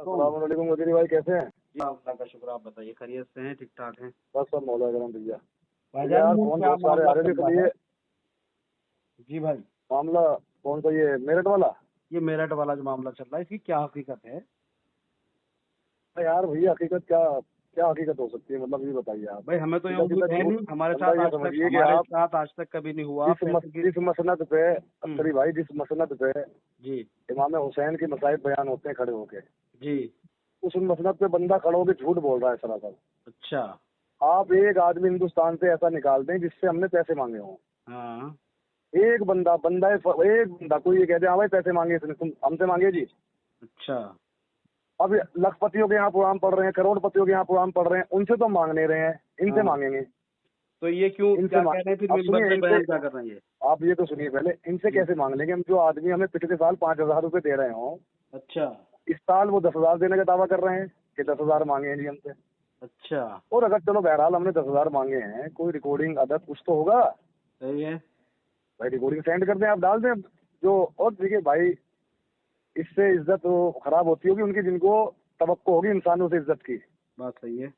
अस्सलाम वालेकुम वजीर भाई, कैसे हैं? जी अल्लाह का शुक्र। आप बताइए खैरियत से हैं, ठीक ठाक हैं? बस सब मौला करम भैया। भाईजान यार ये फोन क्या बहुत सारे मामला आ रहे थे, चल कभी रहा ये है? जी भाई, मामला कौन सा, ये मेरठ वाला? ये मेरठ वाला जो मामला चल रहा है इसकी क्या हकीकत है? यार भैया हकीकत क्या क्या हकीकत हो सकती है, मतलब ये बताइए आप। भाई हमें तो ये सीधा सीधा उम्मीद है झूठ। नहीं, हमारे बंदा साथ ये आज तक समझिए कि हमारे आप साथ आज तक कभी नहीं हुआ पैसे की। जिस मसनद पे हम्म, अख्तरी भाई, जिस मसनद पे जी इमाम हुसैन की मसाइब बयान होते हैं खड़े होके, जी। उस मसनद पे बंदा खड़ा होकर झूठ बोल रहा है सरासर। अच्छा। आप एक आदमी हिंदुस्तान से ऐसा निकाल दें जिससे हमने पैसे मांगे हों। हाँ एक बंदा एक बंदा कोई ये कह दे हाँ भाई पैसे मांगे इसने, तुम हमसे मांगे जी। अच्छा। अब लखपतियों के यहाँ प्रोग्राम पढ़ रहे हैं, करोड़पतियों के यहाँ प्रोग्राम पढ़ रहे हैं, उनसे तो मांग नहीं रहे हैं, इनसे हाँ मांगेंगे। तो ये क्यों इनसे क्या कह रहे हैं फिर आप मिंबर सुनिए पे इनसे, बयान क्या कर रहे हैं ये? आप ये तो सुनिए पहले, इनसे जी। कैसे मांग लेंगे हम? जो आदमी हमें पिछले साल 5,000 रुपए दे रहे हो, अच्छा इस साल वो 10,000 देने का दावा कर रहे हैं कि 10,000 मांगे हैं जी हमसे। अच्छा। और अगर चलो बहरहाल हमने 10,000 मांगे हैं, कोई रिकॉर्डिंग अदद कुछ तो होगा सही है। भाई, रिकॉर्डिंग सेंड कर दें, आप डाल दें जो। और देखिए भाई, इससे इज्जत वो खराब होती होगी उनकी जिनको तवक्को होगी इंसानों से इज्जत की। बात सही है।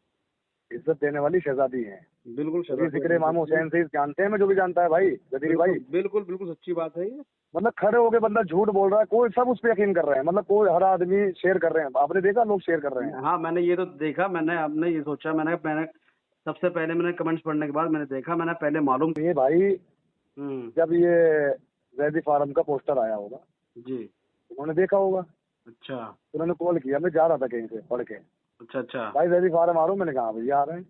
इज्जत देने वाली शहजादी है। बिल्कुल अभी जिक्र इमाम हुसैन से जानते हैं, मैं जो भी जानता है भाई गदीरी भाई, बिल्कुल बिल्कुल सच्ची बात है ये। मतलब खड़े होके बंदा झूठ बोल रहा है, कोई सब उस पर यकीन कर रहे हैं, मतलब कोई हर आदमी शेयर कर रहे हैं, आपने देखा लोग शेयर कर रहे हैं। हाँ मैंने ये तो देखा, मैंने आपने ये सोचा, मैंने मैंने सबसे पहले मैंने कमेंट्स पढ़ने के बाद मैंने देखा, मैंने पहले मालूम। ये भाई हम्म। जब ये जैदी फार्म का पोस्टर आया होगा, जी। उन्होंने देखा होगा, अच्छा उन्होंने कॉल किया, मैं जा रहा था कहीं से पढ़ के, अच्छा। अच्छा। भाई जैदी फार्म आ रहा हूँ, मैंने कहा भैया आ रहे हैं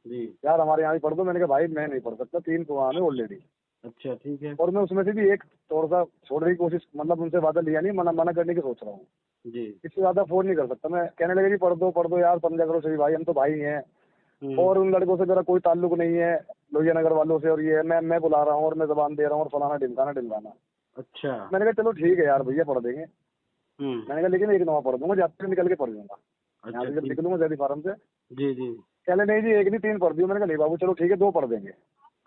जी। यार, हमारे यहाँ भी पढ़ दो। मैंने कहा भाई मैं नहीं पढ़ सकता, 3 प्रोग्राम है ऑलरेडी, अच्छा ठीक है। और मैं उसमें से भी एक थोड़ा सा छोड़ने की कोशिश, मतलब उनसे वादा लिया नहीं, मना मना करने की सोच रहा हूँ। जी। इससे ज्यादा फोन नहीं कर सकता मैं। कहने लगे जी पढ़ दो यार, समझा करो सही भाई, हम तो भाई हैं, और उन लड़कों से मेरा कोई ताल्लुक नहीं है, लोहिया नगर वालों से, और ये है, मैं बुला रहा हूँ और मैं जबान दे रहा हूँ और फलाना ढिमकाना ढिमकाना। अच्छा। मैंने कहा चलो ठीक है यार भैया पढ़ देंगे। हम्म। मैंने कहा लेकिन एक नवा पढ़ दूंगा, जब से निकल के पढ़ दूंगा, यहाँ अच्छा से जब ठीक। निकलूंगा जैदी फार्म से। जी जी। कहले नहीं जी एक नहीं 3 पढ़ दियो। मैंने कहा नहीं बाबू चलो ठीक है 2 पढ़ देंगे।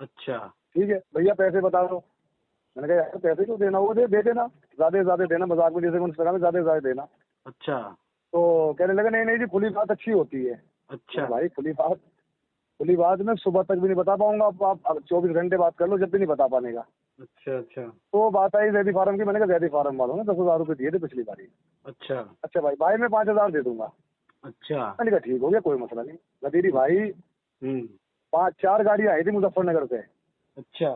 अच्छा। ठीक है भैया पैसे बता दो। मैंने कहा यार पैसे क्यों देना, वो दे देना, ज्यादा से ज्यादा देना, मजाक में जैसे इंस्टाग्राम में ज्यादा से ज्यादा देना। अच्छा। तो कहने लगे नहीं नहीं जी खुली बात अच्छी होती है। अच्छा। मैंने भाई खुली बात मैं सुबह तक भी नहीं बता पाऊंगा, आप 24 घंटे बात कर लो, जब भी नहीं बता पाने का। अच्छा। अच्छा। तो बात आई जैदी फार्म की, मैंने कहा जैदी फार्म वालों ने 10,000 रुपए दिए थे पिछली बारी। अच्छा। अच्छा भाई मैं 5,000 दे दूंगा। अच्छा। मैंने कहा ठीक हो गया, कोई मसला नहीं। गदीरी भाई हम्म। 4 गाड़ियां आई थी मुजफ्फरनगर से, अच्छा।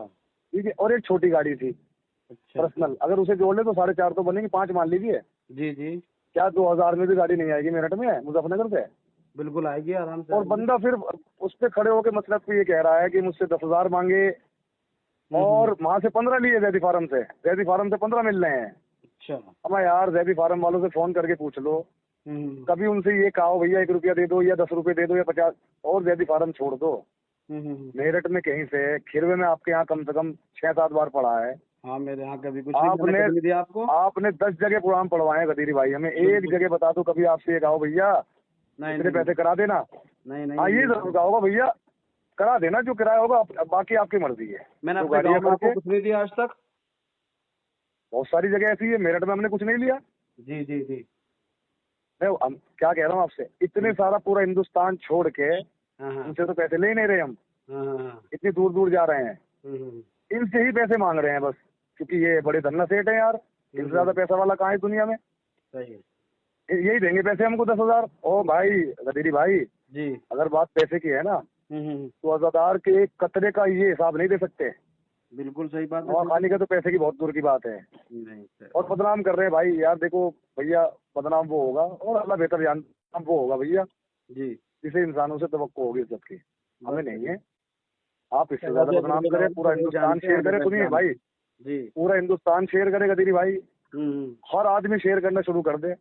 ठीक है, और एक छोटी गाड़ी थी अच्छा। पर्सनल, अगर उसे जोड़ ले तो 4.5 तो बनेगी, 5 मान लीजिए। जी जी। क्या 2,000 में भी गाड़ी नहीं आएगी मेरठ में मुजफ्फरनगर से? बिल्कुल आएगी, आराम से और आएगी। बंदा फिर उस पे खड़े होके मतलब पे ये कह रहा है कि मुझसे 10,000 मांगे, और वहां से 15 लिए जैदी फार्म से 15 मिल रहे हैं। अच्छा। अब यार जैदी फार्म वालों से फोन करके पूछ लो, कभी उनसे ये कहो भैया 1 रुपया दे दो या 10 रुपए दे दो या 50, और जैदी फार्म छोड़ दो। मेरठ में कहीं से खिरवे में आपके यहाँ कम से कम 6-7 बार पढ़ा है। हाँ मेरे यहाँ कभी कुछ नहीं, मैंने कभी दिया आपको? आपने 10 जगह प्रोग्राम पढ़वाए हैं गदीरी भाई, हमें एक जगह बता दो कभी आपसे ये कहो भैया नहीं इतने पैसे करा देना। नहीं नहीं। हाँ ये जरूर कहा होगा भैया करा देना, जो किराया होगा बाकी आपकी मर्जी है। मैंने जो अपने गाड़ियाँ गाँव में आपको करके कुछ नहीं दिया आज तक। बहुत सारी जगह ऐसी है, मेरठ में हमने कुछ नहीं लिया। जी जी जी। हम क्या कह रहा हूँ आपसे, इतने सारा पूरा हिंदुस्तान छोड़ के हाँ हाँ उनसे तो पैसे ले ही नहीं रहे हम, हाँ हाँ। इतनी दूर दूर जा रहे हैं, इनसे ही पैसे मांग रहे हैं बस, क्योंकि ये बड़े धन्ना सेठ है यार, इनसे ज्यादा पैसा वाला कहाँ है दुनिया में। सही है। यही देंगे पैसे हमको 10,000। ओ भाई गदीरी भाई, जी। अगर बात पैसे की है ना, तो अजादार के एक कतरे का ये हिसाब नहीं दे सकते। बिल्कुल सही बात है। और खाने का तो पैसे की बहुत दूर की बात है। नहीं सर। और बदनाम कर रहे हैं भाई, यार देखो भैया, बदनाम वो होगा और अल्लाह बेहतर जानता, वो होगा भैया जी। जिसे इंसानों से तवक्को होगी इज्जत की, हमें नहीं है। आप इससे चलो ज्यादा बदनाम करें, पूरा हिंदुस्तान शेयर करे, सुनिए भाई, जी। पूरा हिंदुस्तान शेयर करे गदीरी भाई, हम्म। हर आदमी शेयर करना शुरू कर दे,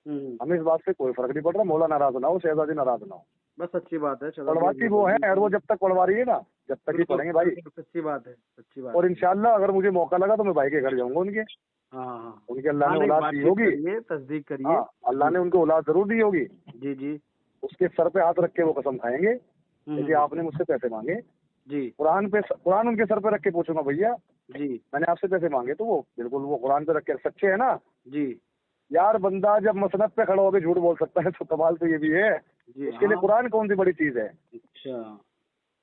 हमें इस बात से कोई फर्क नहीं पड़ रहा, मौला नाराज ना हो, शहजादी नाराज ना हो। बस अच्छी बात है। चलो पढ़वाती वो है और वो जब तक पढ़वा रही है ना, जब तक ही पढ़ेंगे भाई। सच्ची बात है, सच्ची बात। और इंशाल्लाह अगर मुझे मौका लगा तो मैं भाई के घर जाऊंगा उनके। हाँ हाँ। उनके अल्लाह ने औलाद दी होगी, तस्दीक करिए। हाँ अल्लाह ने उनको औलाद जरूर दी होगी, जी जी उसके सर पे हाथ रख के वो कसम खाएंगे कि आपने मुझसे पैसे मांगे। जी। कुरान उनके सर पे रख के पूछूंगा भैया जी। मैंने आपसे पैसे मांगे, तो वो बिल्कुल वो कुरान पे रख के सच्चे है ना जी। यार बंदा जब मसनद पे खड़ा होकर झूठ बोल सकता है तो कमाल तो ये भी है। जी उसके लिए हाँ। कुरान कौन सी बड़ी चीज है? अच्छा,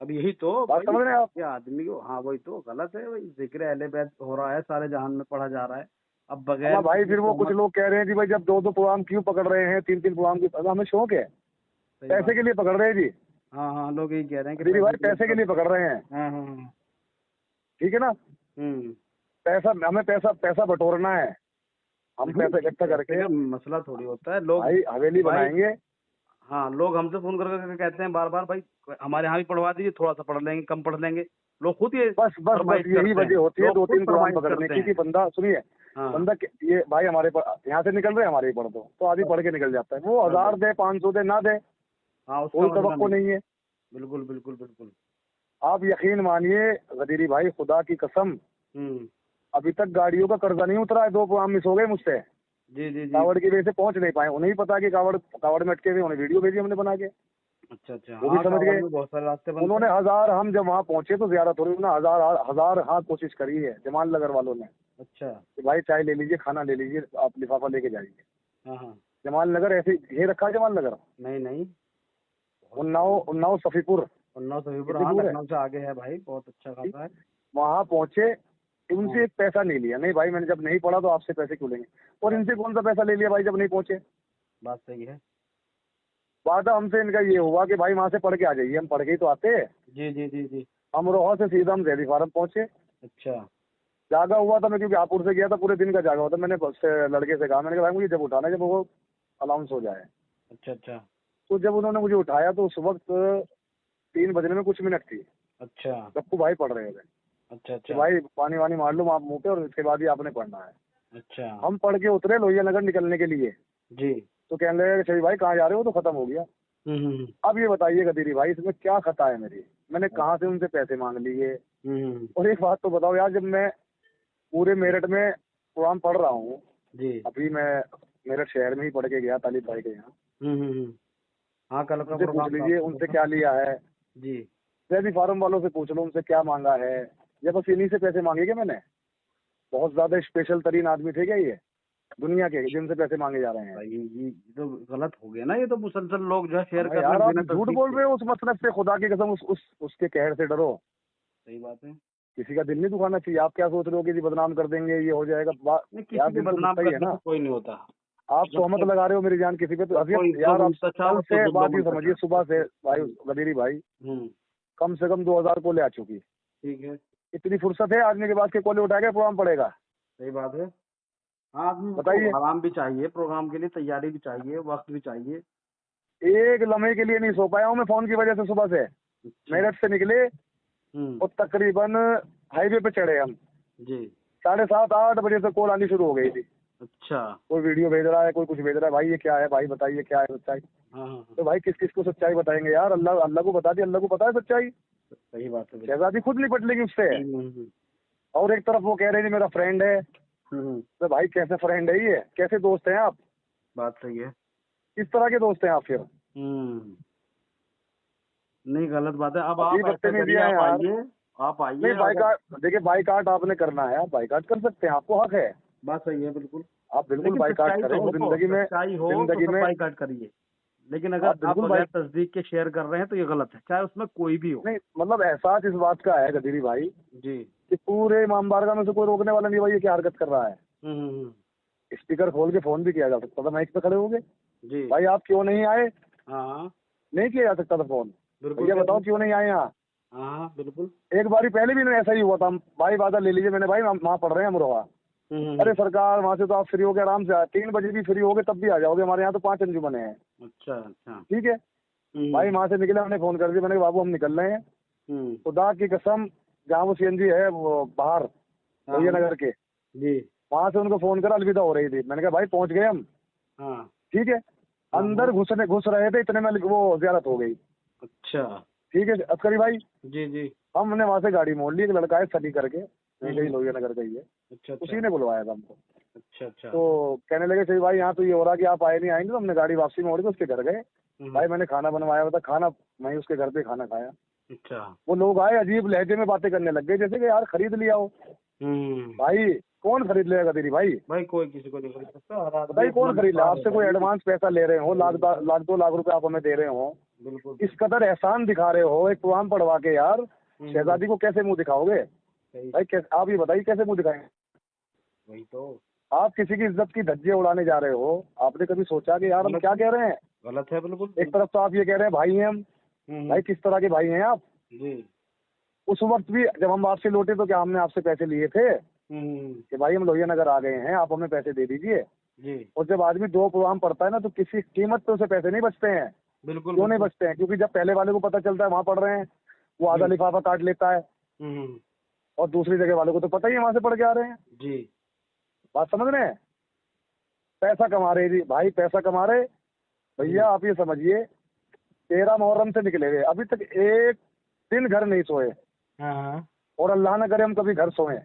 अब यही तो बात समझ रहे हैं आप? ये आदमी को, हाँ वही तो गलत है भाई, जिक्र अहले बैत हो रहा है, सारे जहान में पढ़ा जा रहा है। अब बगैर अब भाई किसी फिर वो कुछ तोहमत, लोग कह रहे हैं जी भाई जब 2-2 प्रोग्राम क्यों पकड़ रहे हैं, 3-3 प्रोग्राम की, अब हमें शौक है, सही पैसे बात। के लिए पकड़ रहे हैं जी। हाँ हाँ, लोग यही कह रहे हैं कि दीदी भाई पैसे पैसे के लिए पकड़ रहे हैं, हाँ हाँ हाँ। ठीक है ना? हम्म। पैसा, हमें पैसा पैसा बटोरना है, हम नहीं, पैसा इकट्ठा पैसे करके का मसला थोड़ी होता है। लोग भाई हवेली भाई बनाएंगे। हाँ, लोग हमसे फोन कर करके कहते हैं बार बार, भाई हमारे यहाँ भी पढ़वा दीजिए, थोड़ा सा पढ़ लेंगे, कम पढ़ लेंगे। लोग खुद ये बस बस बस फरमाइश यही करते हैं, वजह होती है लोग खुद 2-3 प्रोग्राम फरमाइश पकड़ने करते की हैं। कि बंदा सुनिए, हाँ बंदा ये भाई हमारे यहाँ से निकल रहे हैं, हमारे ही पढ़ दो, तो आदमी पढ़ के निकल जाता है। वो 1000 दे, 500 दे, ना दे, हाँ, उसका कोई मसला तवक्को नहीं। नहीं है। बिल्कुल बिल्कुल बिल्कुल। आप यकीन मानिए गदीरी भाई, खुदा की कसम, हम्म। अभी तक गाड़ियों का कर्जा नहीं उतरा है। 2 प्रोग्राम मिस हो गए मुझसे, जी जी जी। कावड़ की वजह से पहुंच नहीं पाए। उन्हें ही पता कि कावड़ में अटके हुए, उन्हें वीडियो भेजी हमने बना के, अच्छा अच्छा, वो भी हाँ, समझ कांवड़ गए। में बहुत सारे रास्ते बनते उन्होंने हैं। 1000, हम जब वहाँ पहुंचे तो ज्यादा थोड़ी, उन्होंने हजार हाँ कोशिश करी है जमाल नगर वालों ने अच्छा। कि भाई चाय ले लीजिए, खाना ले लीजिए, आप लिफाफा लेके जाइए। हाँ हाँ। जमाल नगर ऐसे ये रखा है, जमाल नगर, नहीं नहीं, उन्नाव सफीपुर, उन्नाव सफीपुर, कितनी हाँ दूर है? लखनऊ से आगे है भाई, बहुत अच्छा खासा है। वहाँ पहुंचे, उनसे हाँ, एक पैसा नहीं लिया। नहीं भाई, मैंने जब नहीं पढ़ा तो आपसे पैसे क्यों लेंगे, और इनसे कौन सा पैसा ले लिया भाई जब नहीं पहुंचे। बात सही है। वादा हमसे इनका ये हुआ कि भाई वहाँ से पढ़ के आ जाइए, हम पढ़ के ही तो आते हैं। जी जी जी जी। अमरोहा से सीधा हम जैदी फार्म पहुंचे। अच्छा जागा हुआ था मैं, क्योंकि हापुड़ से गया था, पूरे दिन का जागा हुआ था। मैंने बस से लड़के से कहा, मैंने कहा भाई मुझे जब उठाना है जब वो अलाउंस हो जाए। अच्छा अच्छा तो जब उन्होंने मुझे उठाया तो उस वक्त 3 बजने में कुछ मिनट थी। अच्छा गप्पू भाई पढ़ रहे थे अच्छा। कि अच्छा भाई पानी वानी मार लो आप मुंह पे, और इसके बाद ही आपने पढ़ना है। अच्छा। हम पढ़ के उतरे लोहिया नगर निकलने के लिए, जी। तो कहने लगे शरीफ भाई कहाँ जा रहे हो, तो खत्म हो गया। हम्म। अब ये बताइए गदीरी भाई, इसमें क्या खता है मेरी? मैंने कहाँ से उनसे पैसे मांग लिए? हम्म। और एक बात तो बताओ यार, जब मैं पूरे मेरठ में कुरान पढ़ रहा हूँ, जी। अभी मैं मेरठ शहर में ही पढ़ के गया तालिब भाई के यहाँ, हम्म। हाँ, कल का उनसे पूछ प्रोग्राम था लीजिए आपका उनसे तो। क्या लिया है। जी। जैदी फार्म वालों से पूछ लो उनसे क्या मांगा है, या बस इन्हीं से पैसे मांगे क्या मैंने? बहुत ज्यादा स्पेशल तरीन आदमी थे क्या ये दुनिया के, जिनसे पैसे मांगे जा रहे हैं? भाई ये तो गलत हो गया ना, ये तो मुसलसल लोग जो है शेयर हाँ कर रहे यार, हैं आप बिना झूठ तस्दीक बोल के। रहे हो उस मतलब से, खुदा की कसम, उसके कहर से डरो। सही बात है। किसी का दिल नहीं दुखाना चाहिए। आप क्या सोच रहे हो कि जी बदनाम कर देंगे, ये हो जाएगा? नहीं, यार किसी के दिल तो बदनाम दुखता ही है करने ना। से कोई नहीं होता। आप जब तोहमत तक लगा रहे हो मेरी जान किसी पे, तो जब अभी कोई यार जुल्म आप इंतशा कल हो तो से जुल्म बात ही इंतशा। समझिए, सुबह से भाई गदीरी भाई कम से कम 2000 कोले आ चुकी। ठीक है। इतनी फुर्सत है आदमी के पास के कोले उठा के प्रोग्राम पड़ेगा? सही बात है। हाँ, आदमी को बताइए। आराम भी चाहिए, प्रोग्राम के लिए तैयारी भी चाहिए, वक्त भी चाहिए। एक लम्हे के लिए नहीं सो पाया हूँ मैं फोन की वजह से। सुबह से अच्छा। मेरठ से निकले हम्म। और तकरीबन हाईवे पे चढ़े हम, जी। 7:30-8 बजे से कॉल आनी शुरू हो गई थी। अच्छा। कोई वीडियो भेज रहा है, कोई कुछ भेज रहा है, भाई ये क्या है, भाई बताइए क्या है सच्चाई। हाँ हाँ हाँ, तो भाई किस किस को सच्चाई बताएंगे यार? अल्लाह अल्लाह को बता दी, अल्लाह को पता है सच्चाई। सही बात है। शहजादी खुद निपट लेगी उससे। हम्म। और एक तरफ वो कह रहे हैं मेरा फ्रेंड है। तो भाई कैसे फ्रेंड है ये, कैसे दोस्त हैं आप? बात सही है। किस तरह के दोस्त हैं आप फिर? नहीं, गलत बात है। अब अभी आप ऐसा करिए, बदतमीजियां हैं आप यार। आइए, आप नहीं आइए अगर। बाइकाट, देखिए बाइकाट आपने करना है, आप बाइकाट कर सकते हैं, आपको हक है। बात सही है बिल्कुल। आप बिल्कुल लेकिन बाइकाट सच्चाई करें तो हो, जिंदगी में। सच्चाई हो तो जिंदगी सब में बाइकाट करिए। लेकिन अगर आप आप बिल्कुल बगैर तस्दीक के शेयर कर रहे हैं तो ये गलत है, चाहे उसमें कोई भी हो। नहीं, मतलब एहसास इस बात का है गदीरी भाई जी। कि पूरे इमाम बारगाह में से कोई रोकने वाला नहीं, भाई ये क्या हरकत कर रहा है। हम्म। स्पीकर खोल के फोन भी किया जा सकता था, माइक पे खड़े हो गए, जी। भाई आप क्यों नहीं आए? हाँ नहीं किया जा सकता था फोन? बिल्कुल। भैया बताओ क्यों नहीं आए यहाँ? हाँ बिल्कुल। एक बारी पहले भी ऐसा ही हुआ था, भाई बादल ले लीजिए, मैंने भाई वहाँ पढ़ रहे हैं अमरोहा। अरे सरकार वहाँ से तो आप फ्री हो गए, आराम से 3 बजे भी फ्री हो गए तब भी आ जाओगे, हमारे यहाँ तो 5 अंजुमने हैं। अच्छा अच्छा। ठीक है भाई, वहाँ से निकले, हमने फोन कर दिया, मैंने कहा बाबू हम निकल रहे हैं। खुदा की कसम, जहाँ वो सीएनजी है वो बाहर लोहिया नगर के, जी। वहाँ से उनको फोन करा, अलविदा हो रही थी। मैंने कहा भाई पहुँच गए हम। हाँ। ठीक है, अंदर घुस रहे थे, इतने में वो ज़ियारत हो गई। अच्छा। ठीक है अस्करी भाई, जी जी। हमने वहाँ से गाड़ी मोड़ ली, एक लड़का है सनी करके, नहीं लोहिया नगर का ही है, अच्छा अच्छा। उसी ने बुलवाया था हमको। अच्छा अच्छा। तो कहने लगे सही भाई यहाँ तो ये हो रहा कि आप आए नहीं, आएंगे। तो हमने गाड़ी वापसी मोड़ के उसके घर गए। भाई मैंने खाना बनवाया हुआ था, खाना मैं उसके घर पे खाना खाया। अच्छा। वो लोग आए, अजीब लहजे में बातें करने लग गए, जैसे कि यार खरीद लिया हो। भाई कौन खरीद लेगा तेरी भाई? भाई कोई किसी को नहीं खरीद सकता। बताइए कौन खरीद ले? आपसे कोई एडवांस पैसा ले रहे हो, लाख 2 लाख रुपए आप हमें दे रहे हो, बिल्कुल इस कदर एहसान दिखा रहे हो एक प्रोग्राम पढ़वा के यार, शहजादी को कैसे मुंह दिखाओगे सही। भाई? कैसे, आप ये बताइए कैसे मुंह दिखाएंगे? वही तो आप किसी की इज्जत की धज्जियां उड़ाने जा रहे हो। आपने कभी सोचा कि यार हम क्या कह रहे हैं? गलत है बिल्कुल। एक तरफ तो आप ये कह रहे हैं भाई हैं हम, भाई किस तरह के भाई हैं आप? जी उस वक्त भी जब हम आपसे लौटे तो क्या हमने आपसे पैसे लिए थे कि भाई हम लोहिया नगर आ गए हैं, आप हमें पैसे दे दीजिए? जी और जब आदमी 2 प्रोग्राम पढ़ता है ना तो किसी कीमत पे उसे पैसे नहीं बचते हैं। बिल्कुल। क्यों नहीं बचते हैं? क्योंकि जब पहले वाले को पता चलता है वहां पढ़ रहे हैं, वो आधा लिफाफा काट लेता है, और दूसरी जगह वालों को तो पता ही है वहां से पढ़ के आ रहे हैं। जी बात समझ रहे हैं? पैसा कमा रहे जी भाई, पैसा कमा रहे भैया। आप ये समझिए 13 मुहर्रम से निकले हुए, अभी तक एक दिन घर नहीं सोए, हाँ और अल्लाह न करे हम कभी घर सोए।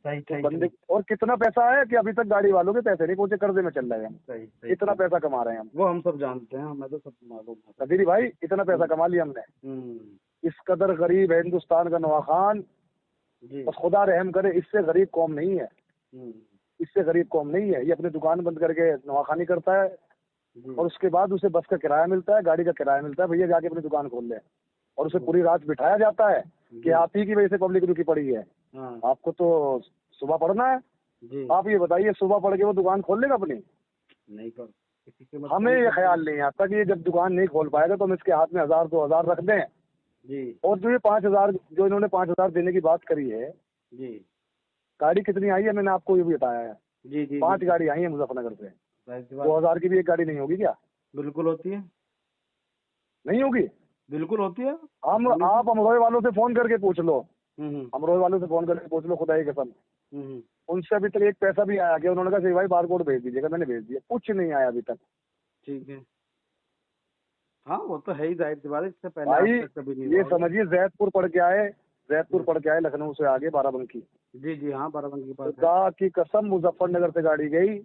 सही तो सही बंदे, और कितना पैसा है कि अभी तक गाड़ी वालों के पैसे नहीं पहुंचे, कर्जे में चल रहे हैं हम। सही सही। इतना पैसा कमा रहे हैं हम। वो हम सब जानते हैं, हमें तो सब मालूम है। कदीरी भाई इतना पैसा कमा लिया हमने। इस कदर गरीब है हिंदुस्तान का नवा खान, जी बस खुदा रहम करे, इससे गरीब कौम नहीं है, इससे गरीब कौम नहीं है। ये अपनी दुकान बंद करके नवाखानी करता है, और उसके बाद उसे बस का किराया मिलता है, गाड़ी का किराया मिलता है, भैया जाके अपनी दुकान खोल ले, और उसे पूरी रात बिठाया जाता है कि आप ही की वजह से पब्लिक रुकी पड़ी है। आपको तो सुबह पढ़ना है जी। आप ये बताइए सुबह पढ़ के वो दुकान खोल लेगा अपनी? नहीं कर किसी के हमें ये ख्याल नहीं आता कि ये जब दुकान नहीं खोल पाएगा तो हम इसके हाथ में 1000 2000 रख दें। जी और जो ये 5000 जो इन्होंने 5000 देने की बात करी है, जी गाड़ी कितनी आई है मैंने आपको ये भी बताया है। जी जी 5 गाड़ी आई है मुजफ्फरनगर से। जाहिर सी बात। 2000 की भी एक गाड़ी नहीं होगी क्या? बिल्कुल होती है, नहीं होगी। बिल्कुल होती है। आप अमरोहे वालों से फोन करके पूछ लो, हम्म अमरोहे वालों से फोन करके पूछ लो, खुदा की कसम हम्म उनसे अभी तक एक पैसा भी आया क्या? उन्होंने कहा सही भाई बार कोड भेज दीजिएगा, मैंने भेज दिया, कुछ नहीं आया अभी तक। ठीक है। हाँ वो तो है ही, जाहिर सी बात है, इससे पहले भाई आज तक कभी नहीं ये हुआ। समझिए जैदपुर पढ़ के आए, जैदपुर पढ़ के आए, लखनऊ से आगे बाराबंकी। जी जी हाँ, बाराबंकी के पास है। खुदा की कसम मुजफ्फरनगर से गाड़ी गई,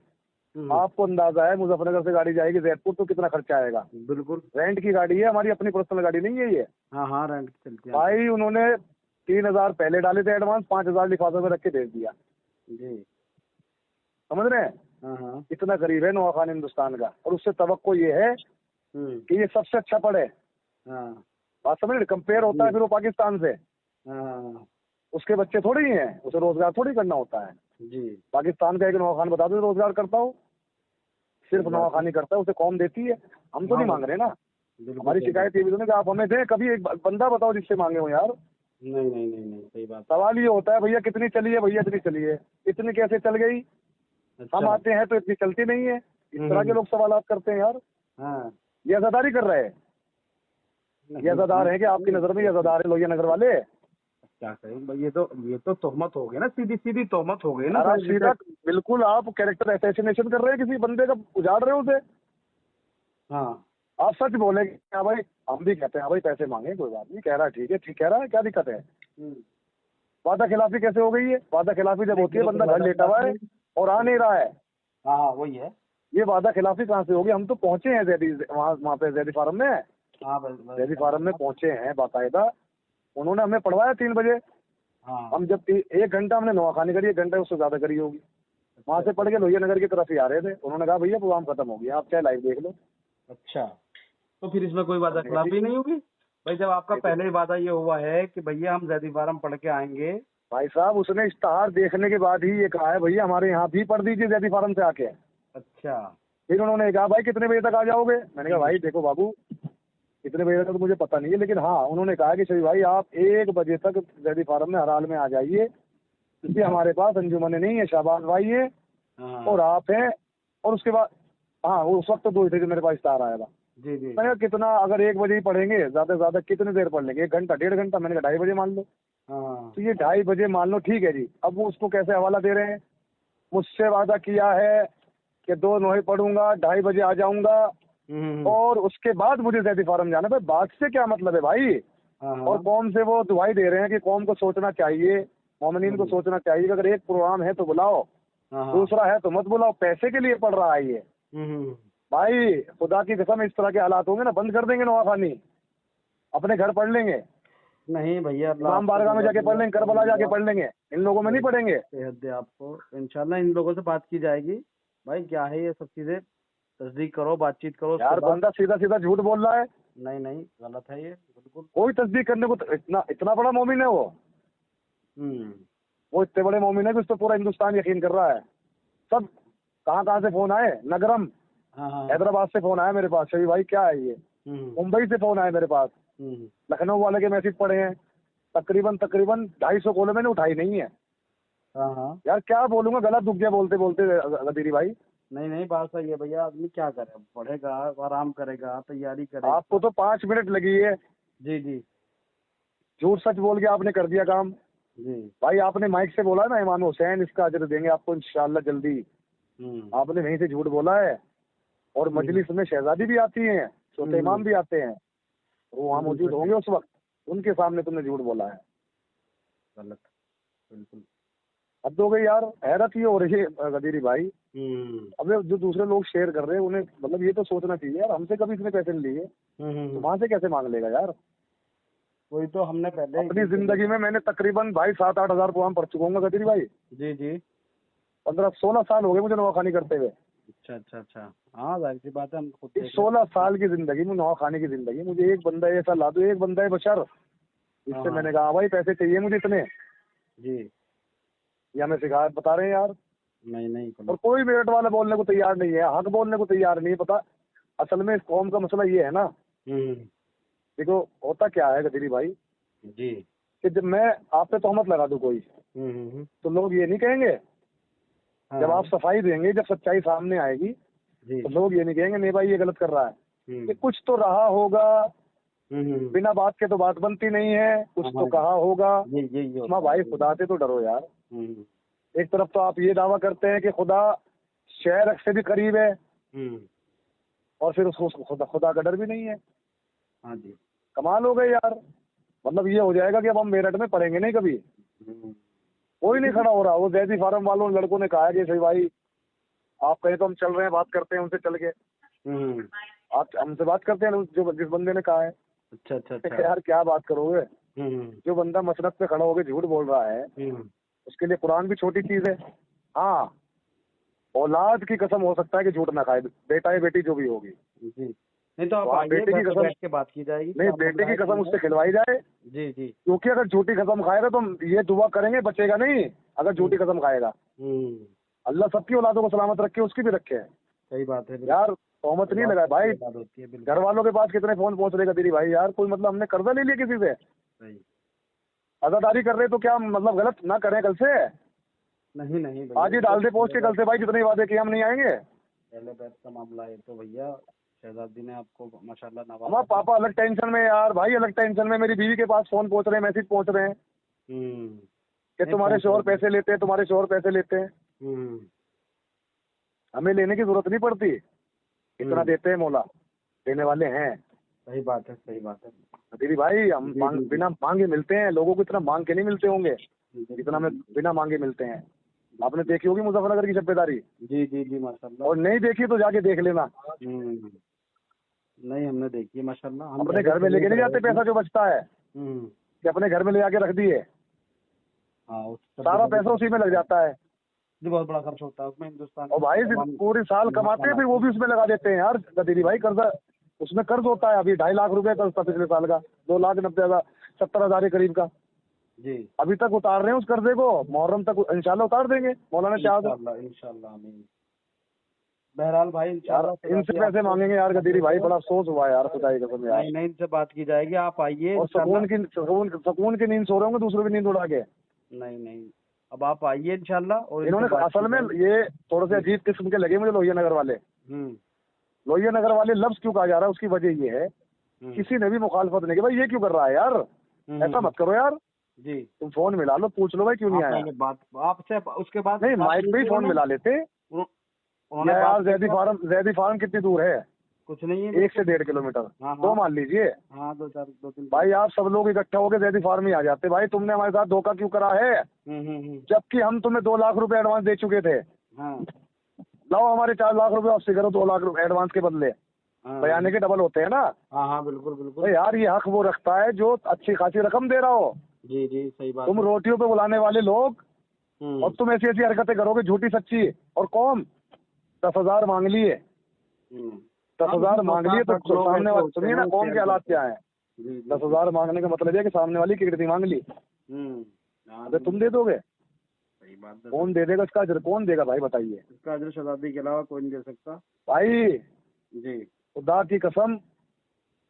आपको अंदाजा है मुजफ्फरनगर से गाड़ी जाएगी जैदपुर तो कितना खर्चा आएगा? बिल्कुल। रेंट की गाड़ी है, हमारी अपनी पर्सनल गाड़ी नहीं है ये। हाँ हाँ रेंट चलती है। भाई उन्होंने 3000 पहले डाले थे एडवांस, 5000 लिफाफे में रख के भेज दिया। जी समझ रहे हैं? हाँ हाँ इतना गरीब है नवा खान हिंदुस्तान का, और उससे तवक्को ये है कि ये सबसे अच्छा पढ़े। हाँ बात समझ रहे? कंपेयर होता है फिर वो पाकिस्तान से। हाँ उसके बच्चे थोड़ी ही हैं, उसे रोजगार थोड़ी करना होता है। जी पाकिस्तान का एक नवा खान बता दो रोजगार करता हो, सिर्फ नवा खानी करता है, उसे कौम देती है। हम तो नहीं मांग रहे ना, हमारी शिकायत ये भी तो नहीं कि आप हमें दें, कभी एक बंदा बताओ जिससे मांगे हो यार। नहीं नहीं नहीं नहीं सही बात। सवाल ये होता है भैया कितनी चली है, भैया इतनी चली है, इतनी कैसे चल गई? अच्छा। हम आते हैं तो इतनी चलती नहीं है। इस तरह के लोग सवालात करते हैं यार। हाँ ये अजादारी कर रहे हैं, ये अजादार है कि आपकी नजर में ये अजादार है लोहिया नगर वाले? क्या करें भाई, ये तो तोहमत हो गई ना, सीधी सीधी तोहमत हो गई ना। यार आप सीधा बिल्कुल आप कैरेक्टर असैसिनेशन कर रहे हैं, किसी बंदे का उजाड़ रहे हो उसे। हाँ आप सच बोले कि हाँ भाई, हम भी कहते हैं हाँ भाई पैसे मांगे, कोई बात नहीं, कह रहा है ठीक है, ठीक कह रहा है, क्या दिक्कत है? वादा खिलाफी कैसे हो गई है? वादा खिलाफी जब होती है बंदा घर लेटा हुआ है और आ नहीं रहा है, हाँ हाँ वही है। ये वादा खिलाफी कहाँ से होगी? हम तो पहुंचे हैं जैदी, वहाँ पे जैदी फार्म में, हाँ बस जैदी फार्म में पहुंचे हैं बाकायदा। उन्होंने हमें पढ़वाया 3 बजे। हाँ हम जब 1 घंटा हमने नवाखानी करी, 1 घंटा उससे ज्यादा करी होगी। वहां से पढ़ के लोहिया नगर की तरफ ही आ रहे थे। उन्होंने कहा भैया प्रोग्राम खत्म हो गया, आप चाहे लाइव देख लो। अच्छा, तो फिर इसमें कोई वादा खिलाफी नहीं होगी भाई? जब आपका पहले ही वादा ये हुआ है कि भैया हम जैदी फार्म पढ़ के आएंगे। भाई साहब उसने इश्तहार देखने के बाद ही ये कहा है भैया हमारे यहाँ भी पढ़ दीजिए जैदी फार्म से आके। अच्छा। फिर उन्होंने कहा भाई कितने बजे तक आ जाओगे? मैंने कहा भाई देखो बाबू कितने बजे तक तो मुझे पता नहीं है, लेकिन हाँ उन्होंने कहा कि शरीफ भाई आप 1 बजे तक जैदी फार्म में हर हाल में आ जाइए, क्योंकि हमारे पास अंजुमन नहीं है, शाहबाज भाई है और आप हैं। और उसके बाद हाँ उस वक्त तो 2 ही थे जो मेरे पास इश्तहार आया था। जी जी। मैंने कहा कितना, अगर 1 बजे ही पढ़ेंगे ज्यादा से ज्यादा कितनी देर पढ़ लेंगे? 1 घंटा 1.5 घंटा? मैंने कहा 2:30 बजे मान लो। हाँ तो ये 2:30 बजे मान लो, ठीक है जी। अब वो उसको कैसे हवाला दे रहे हैं? मुझसे वादा किया है कि 2 नोहे पढ़ूंगा, 2:30 बजे आ जाऊंगा और उसके बाद मुझे जैदी फार्म जाना। भाई बात से क्या मतलब है भाई? और कौम से वो दुआई दे रहे हैं कि कौम को सोचना चाहिए, मोमिनीन को सोचना चाहिए कि अगर एक प्रोग्राम है तो बुलाओ, दूसरा है तो मत बुलाओ। पैसे के लिए पढ़ रहा है ये। भाई खुदा की कसम इस तरह के हालात होंगे ना, बंद कर देंगे नवाखानी, अपने घर पढ़ लेंगे। नहीं भैया, अल्लाह इमाम बारगाह में जाके पढ़ लेंगे, करबला जाके पढ़ लेंगे, इन लोगों में नहीं पढ़ेंगे। सेहत दे आपको, इंशाल्लाह इन लोगों से बात की जाएगी। भाई क्या है ये सब चीजें, तस्दीक करो, बातचीत करो उसके यार बाद। बंदा सीधा सीधा झूठ बोल रहा है, नहीं नहीं, गलत है ये बिल्कुल। कोई तस्दीक करने को इतना इतना बड़ा मोमिन है वो इतने बड़े मोमिन है कि उस पर पूरा हिंदुस्तान यकीन कर रहा है। सब कहाँ कहाँ से फोन आए, नगरम हाँ। हैदराबाद से फोन आया मेरे पास, शबी भाई क्या है ये, मुंबई से फोन आए मेरे पास, लखनऊ वाले के मैसेज पड़े हैं, तकरीबन 250 कॉल मैंने उठाई नहीं है। हाँ। यार क्या बोलूंगा, गलत दुख गया बोलते बोलते गदीरी भाई। नहीं, बात सही है भैया, आदमी क्या करे, पढ़ेगा, आराम करेगा, तैयारी करेगा। आपको तो 5 मिनट लगी है, जी। झूठ सच बोल के आपने कर दिया काम जी भाई। आपने माइक से बोला ना इमाम हुसैन इसका अजर देंगे आपको इंशाल्लाह जल्दी, आपने वहीं से झूठ बोला है। और मजलिस में शहजादी भी आती हैं, छोटे इमाम भी आते हैं, वो वहाँ मौजूद होंगे उस वक्त, उनके सामने तुमने झूठ बोला है। गलत, बिल्कुल हद हो गई यार, हैरत ये हो रही है गदीरी भाई। अब जो दूसरे लोग शेयर कर रहे हैं उन्हें मतलब ये तो सोचना चाहिए यार, हमसे कभी इसने पैसे नहीं लिए, तो वहां से कैसे मांग लेगा यार। वही तो हमने पहले अपनी जिंदगी में मैंने तकरीबन भाई 7-8 हजार प्रोग्राम पढ़ चुका हूँ गदीरी भाई। जी 15-16 साल हो गए मुझे नवाखानी करते हुए। अच्छा। हाँ, जाहिर सी बात है, हम खुद 16 साल की जिंदगी में, नवाखानी की जिंदगी, मुझे एक बंदा ऐसा ला दो, एक बंदा है बशर जिससे मैंने कहा भाई पैसे चाहिए मुझे इतने जी, या मैं सिखा बता रहे हैं यार। नहीं और कोई मेरिट वाला बोलने को तैयार नहीं है, हक बोलने को तैयार नहीं है। पता असल में इस कौम का मसला ये है ना, देखो होता क्या है गदीरी भाई जी, कि जब मैं आप पे तोहमत लगा दूं कोई, तो लोग ये नहीं कहेंगे, जब आप सफाई देंगे, जब सच्चाई सामने आएगी, तो लोग ये नहीं कहेंगे नहीं भाई ये गलत कर रहा है, कि कुछ तो रहा होगा, बिना बात के तो बात बनती नहीं है, कुछ तो कहा होगा। माँ भाई खुदा से तो डरो यार। एक तरफ तो आप ये दावा करते हैं कि खुदा शहर से भी करीब है, और फिर उसको खुदा का डर भी नहीं है। हाँ जी, कमाल हो गए यार। मतलब ये हो जाएगा कि अब हम मेरठ में पढ़ेंगे नहीं कभी, कोई नहीं खड़ा हो रहा। वो जैदी फार्म वालों लड़कों ने कहा कि सही भाई आप कहें तो हम चल रहे हैं, बात करते हैं उनसे चल के, आप हमसे बात करते हैं जो जिस बंदे ने कहा है। अच्छा यार क्या बात करोगे, जो बंदा मसनद पे खड़ा होकर झूठ बोल रहा है उसके लिए कुरान भी छोटी चीज है। हाँ, औलाद की कसम हो सकता है कि झूठ ना खाए, बेटा या बेटी जो भी होगी। नहीं तो आप बेटे की कसम बैठ के बात की जाएगी, नहीं, बेटे की कसम उससे खिलवाई जाए। जी क्योंकि अगर झूठी कसम खाएगा तो हम ये दुआ करेंगे बचेगा नहीं, अगर झूठी कसम खाएगा। अल्लाह सबकी औलादों को सलामत रखे, उसकी भी रखे। सही बात है यार, तोहमत नहीं लगाए भाई। घर वालों के पास कितने फोन पहुंच रहे गदीरी भाई यार, कोई मतलब हमने कर्जा ले लिया किसी से, अदादारी कर रहे तो क्या मतलब गलत ना करें कल से? नहीं आज ही डाल दे पोस्ट के कल से भाई, जितने वादे किए हम नहीं आएंगे। पहले बैठ का मामला है तो भैया शहजादी ने आपको माशाल्लाह नवाजा। हमारा पापा अलग टेंशन में यार, भाई अलग टेंशन में। मेरी बीवी के पास फोन पहुंच रहे हैं, मैसेज पहुंच रहे हैं कि तुम्हारे शोहर पैसे लेते हैं, तुम्हारे शोहर पैसे लेते हैं। हमें लेने की जरूरत नहीं पड़ती, इतना देते हैं मौला, देने वाले हैं। सही बात है दीदी भाई, हम बिना मांगे मिलते हैं, लोगों को इतना मांग के नहीं मिलते होंगे जितना हमें बिना मांगे मिलते हैं। आपने देखी होगी मुजफ्फरनगर की शब्बेदारी। जी माशाल्लाह। और नहीं देखी तो जाके देख लेना। नहीं हमने देखी है माशाल्लाह। अपने घर में लेके नहीं जाते पैसा जो बचता है, कि अपने घर में ले जाके रख दिए, सारा पैसा उसी में लग जाता है। बहुत बड़ा खर्च होता है उसमें हिंदुस्तान। और भाई पूरी साल कमाते हैं, फिर वो भी उसमें लगा देते हैं यार गदीरी भाई। कर्जा उसमें कर्ज होता है, अभी 2.5 लाख रुपए कर्ज था पिछले साल का, 2,90,70,000 के करीब का। जी, अभी तक उतार रहे हैं उस कर्जे को, मुहर्रम तक इंशाल्लाह उतार देंगे, मौलाना चाह दो। इंशाल्लाह आमीन। बहरहाल भाई इंशाल्लाह इनसे पैसे मांगेंगे यार गदीरी भाई, बड़ा अफसोस हुआ यार खुदा की कसम यार। नहीं इनसे बात की जाएगी, आप आइए। और सुकून की नींद सो रहे होंगे, दूसरों की नींद उड़ा के। नहीं अब आप आइए इंशाल्लाह। और इन्होंने असल में ये थोड़े से अजीब किस्म के लगे मुझे लोहिया नगर वाले। लोहिया नगर वाले लफ्ज क्यों कहा जा रहा है, उसकी वजह ये है किसी ने भी मुखालफत नहीं की, भाई ये क्यों कर रहा है यार, ऐसा मत करो यार। जी, तुम फोन मिला लो, पूछ लो भाई क्यों नहीं आया। बात आपसे उसके बाद नहीं, माइक पे ही फोन मिला लेते यार। जैदी फार्म कितनी दूर है? कुछ नहीं है, 1 से 1.5 किलोमीटर। तो मान लीजिए 2-3 भाई, आप सब लोग इकट्ठा होकर जैदी फार्म ही आ जाते। भाई तुमने हमारे साथ धोखा क्यों करा है, जबकि हम तुम्हें 2 लाख रुपए एडवांस दे चुके थे। लाओ हमारे 4 लाख रुपए वापसी करो, 2 लाख रुपए एडवांस के बदले। हाँ बयाने के डबल होते हैं ना। हाँ हाँ बिल्कुल तो बिल्कुल। यार ये हक वो रखता है जो अच्छी खासी रकम दे रहा हो। जी जी सही बात तुम है। रोटियों पे बुलाने वाले लोग और तुम ऐसी ऐसी हरकतें करोगे झूठी सच्ची। और कौन 10,000 मांग लिए, हम्म। 10,000 हाँ, मांग लिए तो 7-8 लोग सामने ऐसे वाले होते सुनिए हैं ना कौन शेयर के हालात करते हैं। क्या है। जी जी 10,000 मांगने का मतलब है कि सामने वाली की कितनी मांग ली। हाँ अबे तुम दे दोगे? सही बात है। कौन दे देगा इसका अजर, कौन देगा भाई बताइए। इसका अजर शताब्दी के अलावा कोई नहीं दे सकता। भाई जी खुदा की कसम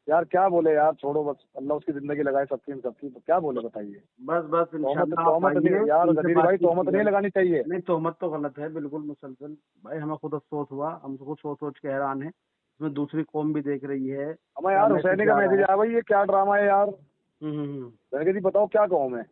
यार क्या बोले यार, छोड़ो बस, अल्लाह उसकी जिंदगी लगाए सबकी सबकी, तो क्या बोले बताइए। बस बस तोहमत इंशाल्लाह आप तोहमत नहीं आइए, यार, इनसे गदीरी भाई बातचीत की तोहमत नहीं जाएगी। लगानी चाहिए। नहीं तोहमत तो गलत है बिल्कुल मुसलसल। भाई हमें खुद अफसोस हुआ, हम खुद सोच सोच के हैरान है। इसमें दूसरी कौम भी देख रही है। हमें क्या यार मैसेज हुसैनी का जा रहा मैसेज है। आया भाई, ये क्या ड्रामा है यार। हम्म हम्म हम्म मैंने कहा जी बताओ क्या कहूँ मैं।